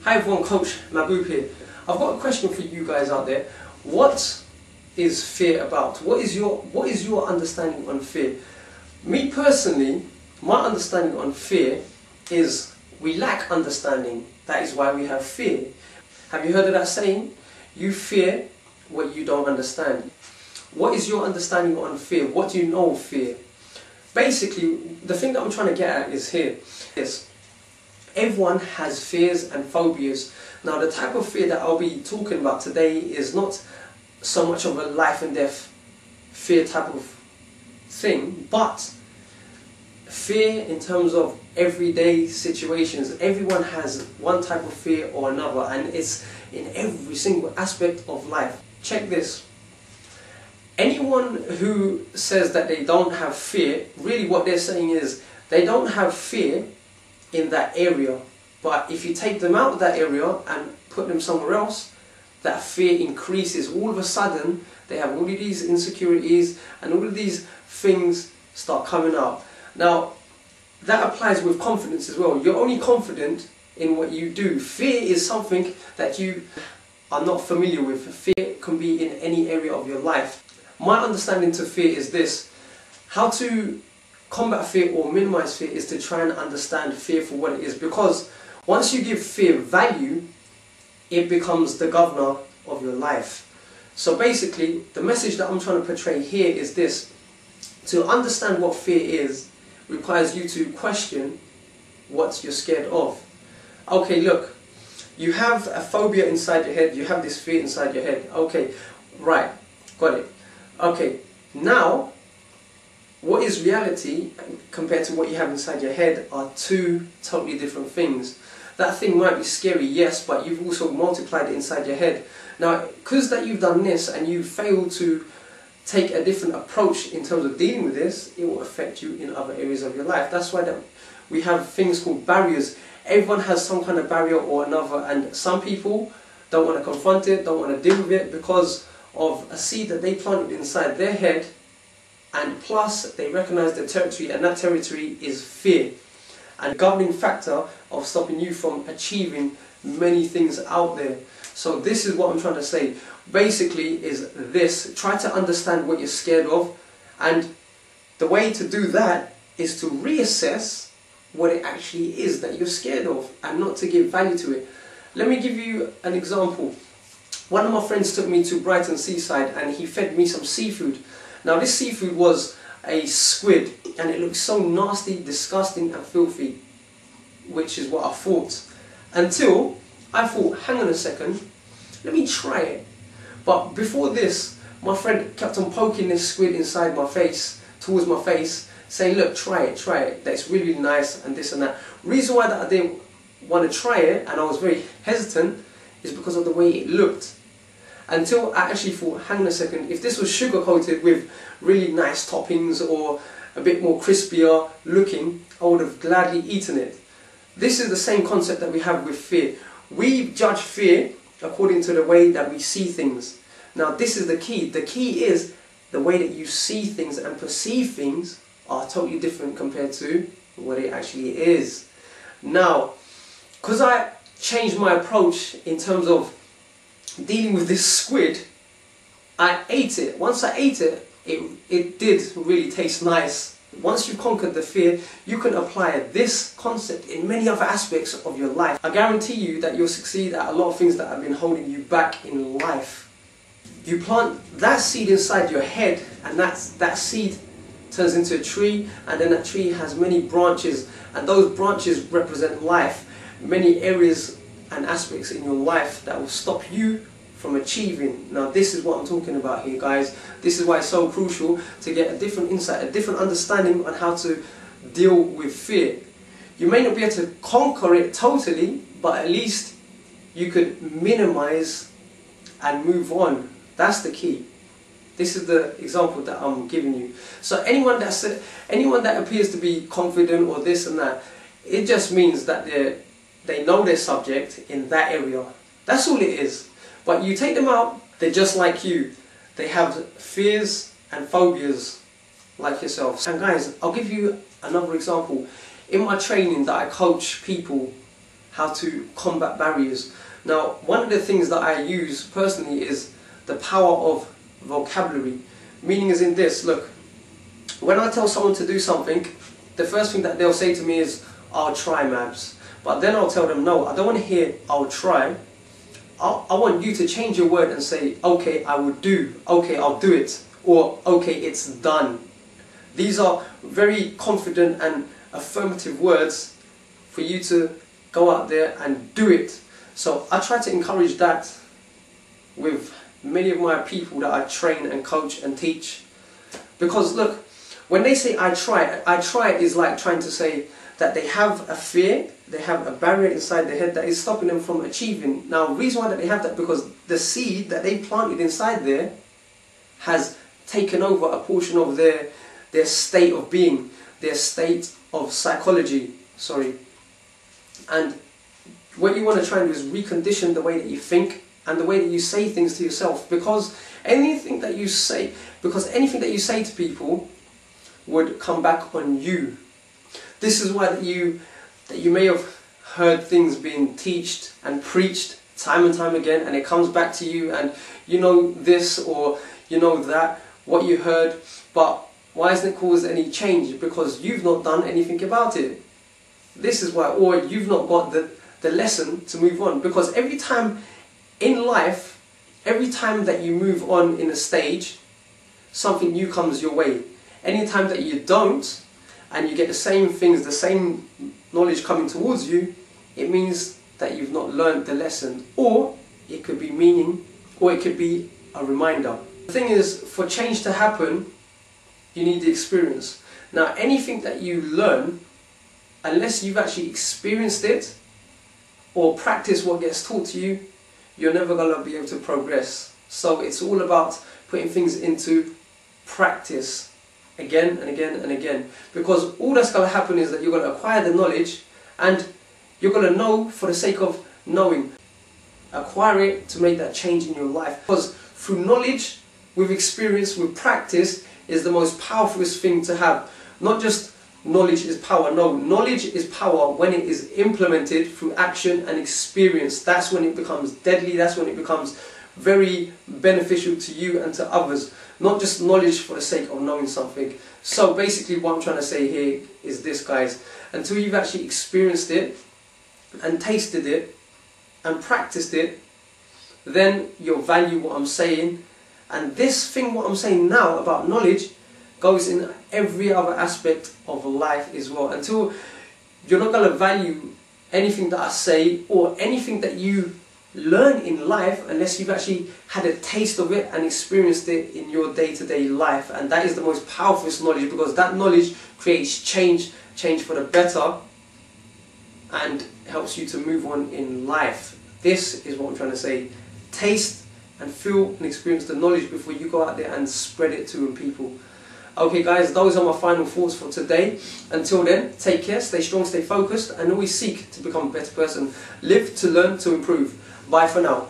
Hi everyone, Coach Mahbub here. I've got a question for you guys out there. What is fear about? What is your understanding on fear? Me personally, my understanding on fear is we lack understanding. That is why we have fear. Have you heard of that saying? You fear what you don't understand. What is your understanding on fear? What do you know of fear? Basically, the thing that I'm trying to get at is here. Yes, everyone has fears and phobias. Now, the type of fear that I'll be talking about today is not so much of a life and death fear type of thing, but fear in terms of everyday situations. Everyone has one type of fear or another, and it's in every single aspect of life. Check this. Anyone who says that they don't have fear, really what they're saying is they don't have fear in that area, but if you take them out of that area and put them somewhere else, that fear increases. All of a sudden they have all of these insecurities and all of these things start coming out. Now that applies with confidence as well. You're only confident in what you do. Fear is something that you are not familiar with. Fear can be in any area of your life. My understanding to fear is this: how to combat fear or minimize fear is to try and understand fear for what it is, because once you give fear value, it becomes the governor of your life. So basically, the message that I'm trying to portray here is this: to understand what fear is requires you to question what you're scared of. Okay, look, you have a phobia inside your head, you have this fear inside your head. Okay, right, got it. Okay, now what is reality compared to what you have inside your head are two totally different things. That thing might be scary, yes, but you've also multiplied it inside your head. Now, because that you've done this and you failed to take a different approach in terms of dealing with this, it will affect you in other areas of your life. That's why we have things called barriers. Everyone has some kind of barrier or another, and some people don't want to confront it, don't want to deal with it because of a seed that they planted inside their head, and plus they recognize the territory, and that territory is fear, and a governing factor of stopping you from achieving many things out there. So this is what I'm trying to say. Basically is this: try to understand what you're scared of, and the way to do that is to reassess what it actually is that you're scared of and not to give value to it. Let me give you an example. One of my friends took me to Brighton seaside and he fed me some seafood. Now this seafood was a squid and it looked so nasty, disgusting and filthy, which is what I thought. Until I thought, hang on a second, let me try it. But before this, my friend kept on poking this squid inside my face, towards my face, saying, look, try it, that's really nice and this and that. Reason why that I didn't want to try it and I was very hesitant is because of the way it looked. Until I actually thought, hang on a second, if this was sugar coated with really nice toppings or a bit more crispier looking, I would have gladly eaten it. This is the same concept that we have with fear. We judge fear according to the way that we see things. Now this is the key. The key is the way that you see things and perceive things are totally different compared to what it actually is. Now, because I changed my approach in terms of dealing with this squid, I ate it. Once I ate it, it did really taste nice. Once you've conquered the fear, you can apply this concept in many other aspects of your life. I guarantee you that you'll succeed at a lot of things that have been holding you back in life. You plant that seed inside your head, and that seed turns into a tree, and then that tree has many branches, and those branches represent life. Many areas and aspects in your life that will stop you from achieving. Now this is what I'm talking about here, guys. This is why it's so crucial to get a different insight, a different understanding on how to deal with fear. You may not be able to conquer it totally, but at least you could minimize and move on. That's the key. This is the example that I'm giving you. So anyone that appears to be confident or this and that, it just means that they know their subject in that area. That's all it is. But you take them out, they're just like you. They have fears and phobias like yourself. And guys, I'll give you another example. In my training that I coach people how to combat barriers. Now, one of the things that I use personally is the power of vocabulary. Meaning is in this, look, when I tell someone to do something, the first thing that they'll say to me is, I'll try, Mabs. But then I'll tell them, no, I don't want to hear, I'll try. I want you to change your word and say, okay, I will do, okay, I'll do it, or okay, it's done. These are very confident and affirmative words for you to go out there and do it. So I try to encourage that with many of my people that I train and coach and teach. Because look, when they say I try is like trying to say that they have a fear, they have a barrier inside their head that is stopping them from achieving. Now, the reason why that they have that, because the seed that they planted inside there has taken over a portion of their state of being, their state of psychology, and what you want to try and do is recondition the way that you think and the way that you say things to yourself, because anything that you say to people would come back on you. This is why that you may have heard things being taught and preached time and time again, and it comes back to you, and you know this or you know that, what you heard, but why hasn't it caused any change? Because you've not done anything about it. This is why, or you've not got the lesson to move on. Because every time in life, every time that you move on in a stage, something new comes your way. Anytime that you don't, and you get the same things, the same knowledge coming towards you, it means that you've not learned the lesson. Or it could be meaning, or it could be a reminder. The thing is, for change to happen, you need the experience. Now, anything that you learn, unless you've actually experienced it or practice what gets taught to you, you're never going to be able to progress. So it's all about putting things into practice again and again and again. Because all that's going to happen is that you're going to acquire the knowledge, and you're going to know for the sake of knowing. Acquire it to make that change in your life. Because through knowledge, with experience, with practice, is the most powerful thing to have. Not just knowledge is power. No, knowledge is power when it is implemented through action and experience. That's when it becomes deadly. That's when it becomes very beneficial to you and to others. Not just knowledge for the sake of knowing something. So basically what I'm trying to say here is this, guys. Until you've actually experienced it and tasted it and practiced it, then you'll value what I'm saying. And this thing, what I'm saying now about knowledge, goes in every other aspect of life as well. Until you're not going to value anything that I say or anything that you learn in life unless you've actually had a taste of it and experienced it in your day-to-day life. And that is the most powerful knowledge, because that knowledge creates change for the better, and helps you to move on in life. This is what I'm trying to say. Taste and feel and experience the knowledge before you go out there and spread it to people. Okay guys, those are my final thoughts for today. Until then, take care, stay strong, stay focused, and always seek to become a better person. Live to learn to improve. Bye for now.